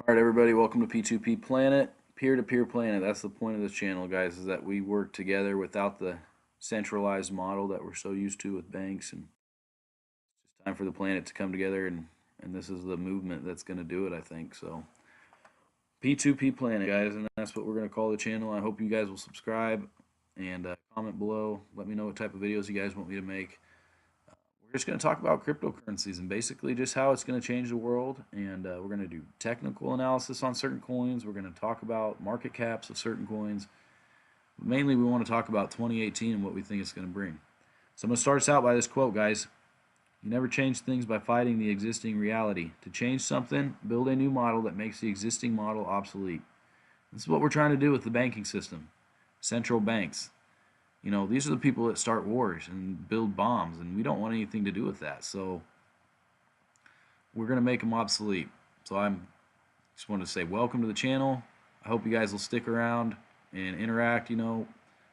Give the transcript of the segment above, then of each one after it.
All right, everybody, welcome to P2P Planet, peer-to-peer planet. That's the point of this channel, guys, is that we work together without the centralized model that we're so used to with banks. And it's just time for the planet to come together, and this is the movement that's going to do it, I think. So P2P Planet, guys, and that's what we're going to call the channel. I hope you guys will subscribe and comment below. Let me know what type of videos you guys want me to make. We're just going to talk about cryptocurrencies and basically just how it's going to change the world. And we're going to do technical analysis on certain coins. We're going to talk about market caps of certain coins. Mainly, we want to talk about 2018 and what we think it's going to bring. So I'm going to start us out by this quote, guys. You never change things by fighting the existing reality. To change something, build a new model that makes the existing model obsolete. This is what we're trying to do with the banking system. Central banks. You know, these are the people that start wars and build bombs, and we don't want anything to do with that. So we're going to make them obsolete. So I'm just wanted to say welcome to the channel. I hope you guys will stick around and interact. You know,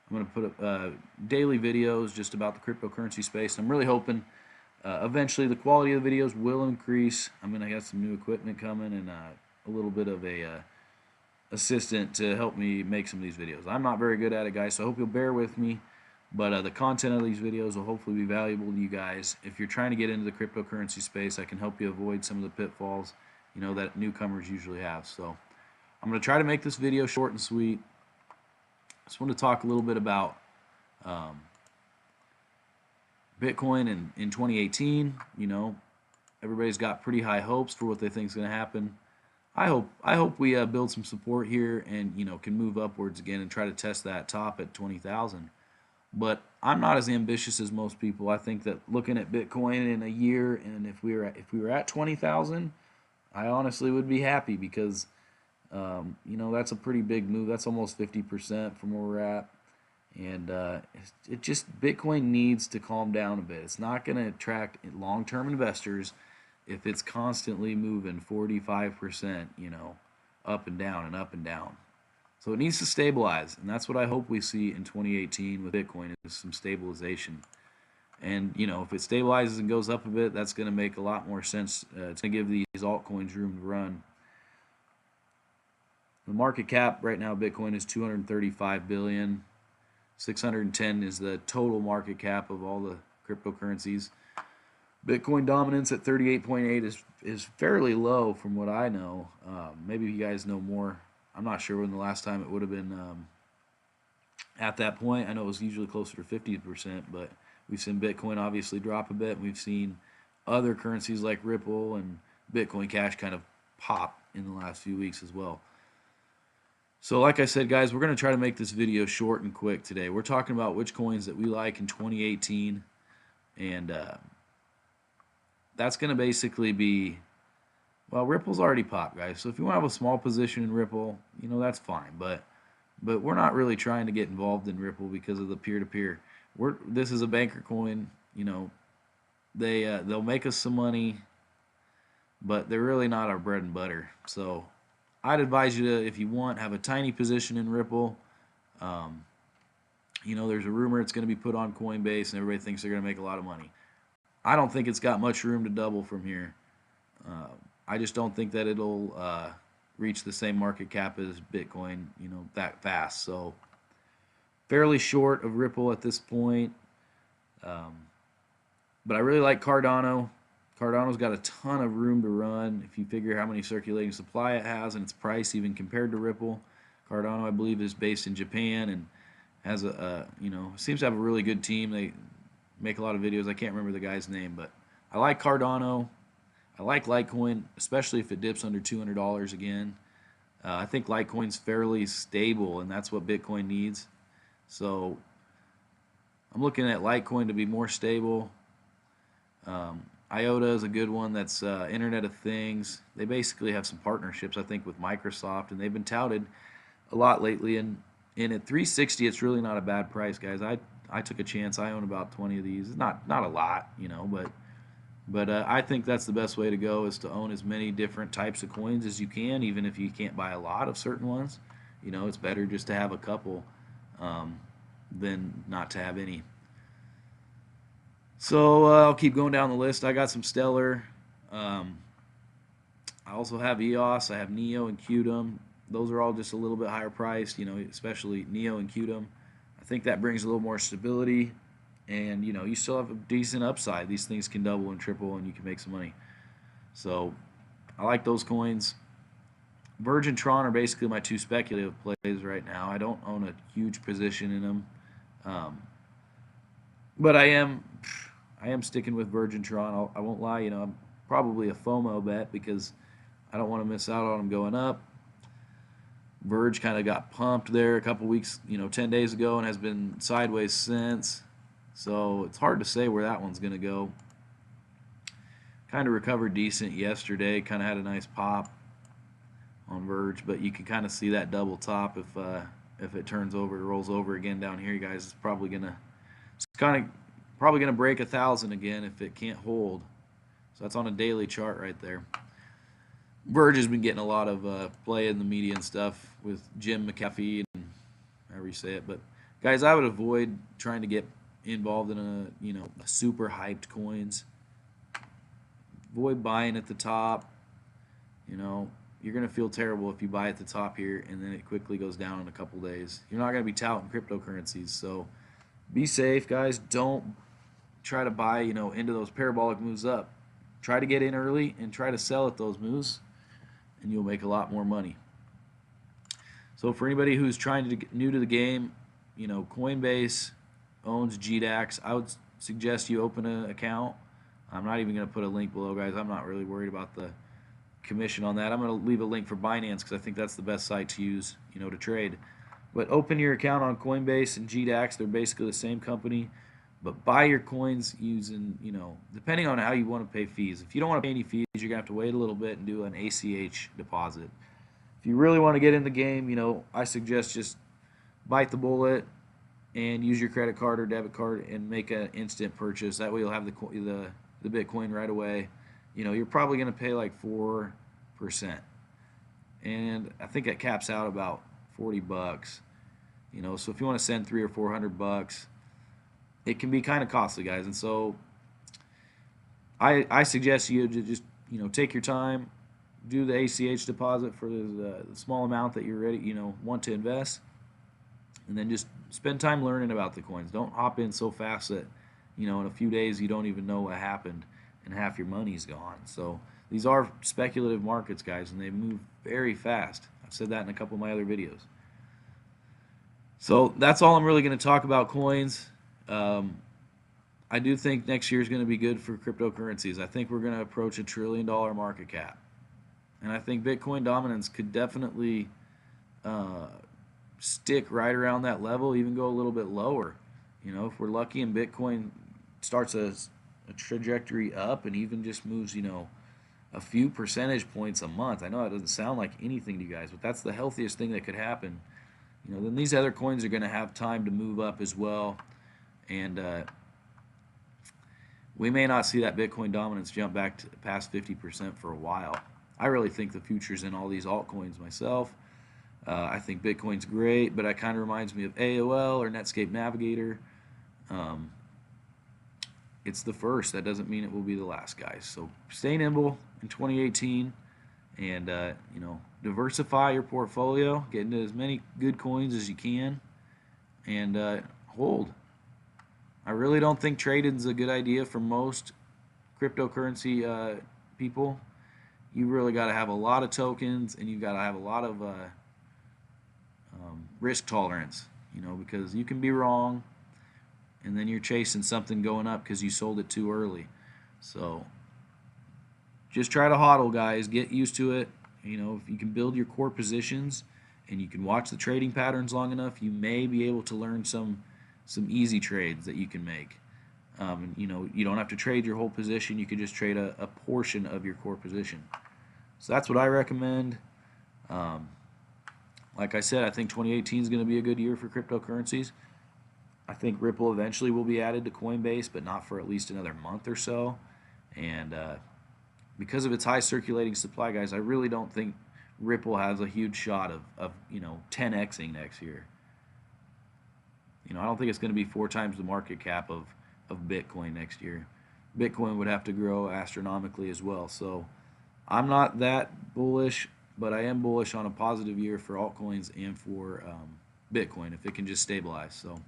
I'm going to put up daily videos just about the cryptocurrency space. I'm really hoping eventually the quality of the videos will increase. I'm going to have some new equipment coming and a little bit of a assistant to help me make some of these videos. I'm not very good at it, guys, so I hope you'll bear with me. But the content of these videos will hopefully be valuable to you guys. If you're trying to get into the cryptocurrency space, I can help you avoid some of the pitfalls, you know, that newcomers usually have. So I'm going to try to make this video short and sweet. I just want to talk a little bit about Bitcoin in 2018. You know, everybody's got pretty high hopes for what they think is going to happen. I hope we build some support here and, you know, can move upwards again and try to test that top at 20,000. But I'm not as ambitious as most people. I think that looking at Bitcoin in a year, and if we were at 20,000, I honestly would be happy because you know, that's a pretty big move. That's almost 50% from where we're at, and it just Bitcoin needs to calm down a bit. It's not going to attract long-term investors if it's constantly moving 45%, you know, up and down and up and down. So it needs to stabilize, and that's what I hope we see in 2018 with Bitcoin, is some stabilization. And, you know, if it stabilizes and goes up a bit, that's going to make a lot more sense. It's going to give these altcoins room to run. The market cap right now, Bitcoin is 235 billion. 610 is the total market cap of all the cryptocurrencies. Bitcoin dominance at 38.8 is fairly low from what I know. Maybe you guys know more. I'm not sure when the last time it would have been at that point. I know it was usually closer to 50%, but we've seen Bitcoin obviously drop a bit. We've seen other currencies like Ripple and Bitcoin Cash kind of pop in the last few weeks as well. So like I said, guys, we're going to try to make this video short and quick today. We're talking about which coins that we like in 2018, and that's going to basically be, well, Ripple's already popped, guys. So if you want to have a small position in Ripple, you know, that's fine. But we're not really trying to get involved in Ripple because of the peer-to-peer. This is a banker coin. You know, they'll make us some money, but they're really not our bread and butter. So I'd advise you to, if you want, have a tiny position in Ripple. You know, there's a rumor it's going to be put on Coinbase, and everybody thinks they're going to make a lot of money. I don't think it's got much room to double from here. I just don't think that it'll reach the same market cap as Bitcoin, you know, that fast. So fairly short of Ripple at this point. But I really like Cardano. Cardano's got a ton of room to run if you figure how many circulating supply it has and its price even compared to Ripple. Cardano, I believe, is based in Japan and has you know, seems to have a really good team. They make a lot of videos. I can't remember the guy's name, but I like Cardano. I like Litecoin, especially if it dips under $200 again. I think Litecoin's fairly stable, and that's what Bitcoin needs. So I'm looking at Litecoin to be more stable. IOTA is a good one. That's Internet of Things. They basically have some partnerships, I think, with Microsoft, and they've been touted a lot lately. And at 360, it's really not a bad price, guys. I took a chance. I own about 20 of these. It's not a lot, you know, but I think that's the best way to go, is to own as many different types of coins as you can, even if you can't buy a lot of certain ones. You know, it's better just to have a couple than not to have any. So I'll keep going down the list. I got some Stellar. I I also have EOS, I have Neo and Qdom. Those are all just a little bit higher priced, especially Neo and Qdom. I think that brings a little more stability, and you still have a decent upside. These things can double and triple, and you can make some money. So I like those coins. Virgin Tron are basically my two speculative plays right now. I don't own a huge position in them, um, but I am sticking with Virgin Tron. I won't lie. I'm probably a FOMO bet because I don't want to miss out on them going up. Verge kind of got pumped there a couple weeks, 10 days ago, and has been sideways since. So it's hard to say where that one's going to go. Kind of recovered decent yesterday. Kind of had a nice pop on Verge, but you can kind of see that double top if it turns over, it rolls over again down here, you guys. It's probably gonna break 1,000 again if it can't hold. So that's on a daily chart right there. Verge has been getting a lot of play in the media and stuff with Jim McAfee and however you say it. But guys, I would avoid trying to get involved in a super hyped coins. Avoid buying at the top. You're going to feel terrible if you buy at the top here and then it quickly goes down in a couple days. You're not going to be touting cryptocurrencies. So be safe, guys. Don't try to buy, into those parabolic moves up. Try to get in early and try to sell at those moves, and you'll make a lot more money. So for anybody who's trying to get new to the game, Coinbase owns GDAX. I would suggest you open an account. I'm not even going to put a link below, guys. I'm not really worried about the commission on that. I'm going to leave a link for Binance because I think that's the best site to use, to trade. But open your account on Coinbase and GDAX. They're basically the same company. But buy your coins using, depending on how you want to pay fees. If you don't want to pay any fees, you're going to have to wait a little bit and do an ACH deposit. If you really want to get in the game, I suggest just bite the bullet and use your credit card or debit card and make an instant purchase. That way you'll have the Bitcoin right away. You're probably going to pay like 4%. And I think it caps out about $40. So if you want to send $300 or $400, it can be kind of costly, guys. And so I suggest you to just take your time, do the ACH deposit for the small amount that you're ready want to invest, and then just spend time learning about the coins. Don't hop in so fast that in a few days you don't even know what happened and half your money's gone. So these are speculative markets, guys, and they move very fast. I've said that in a couple of my other videos. So that's all I'm really going to talk about coins. I do think next year is going to be good for cryptocurrencies. I think we're going to approach $1 trillion market cap. And I think Bitcoin dominance could definitely stick right around that level, even go a little bit lower. If we're lucky and Bitcoin starts a trajectory up and even just moves, a few percentage points a month. I know it doesn't sound like anything to you guys, but that's the healthiest thing that could happen. Then these other coins are going to have time to move up as well. And we may not see that Bitcoin dominance jump back to past 50% for a while. I really think the future's in all these altcoins myself. I think Bitcoin's great, but it kind of reminds me of AOL or Netscape Navigator. It's the first. That doesn't mean it will be the last, guys. So stay nimble in 2018 and, diversify your portfolio. Get into as many good coins as you can and hold. I really don't think trading's a good idea for most cryptocurrency people. You really got to have a lot of tokens and you've got to have a lot of risk tolerance, because you can be wrong and then you're chasing something going up because you sold it too early. So just try to hodl, guys. Get used to it. If you can build your core positions and you can watch the trading patterns long enough, you may be able to learn some easy trades that you can make. And, you don't have to trade your whole position. You can just trade a portion of your core position. So that's what I recommend. Like I said, I think 2018 is going to be a good year for cryptocurrencies. I think Ripple eventually will be added to Coinbase, but not for at least another month or so. And because of its high circulating supply, guys, I really don't think Ripple has a huge shot of 10xing next year. I don't think it's going to be 4 times the market cap of Bitcoin next year. Bitcoin would have to grow astronomically as well. So I'm not that bullish, but I am bullish on a positive year for altcoins and for Bitcoin if it can just stabilize. So,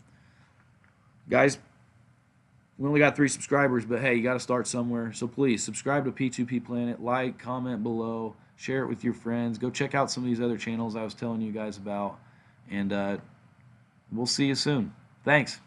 guys, we only got 3 subscribers, but hey, you got to start somewhere. So please subscribe to P2P Planet, like, comment below, share it with your friends. Go check out some of these other channels I was telling you guys about, and we'll see you soon. Thanks.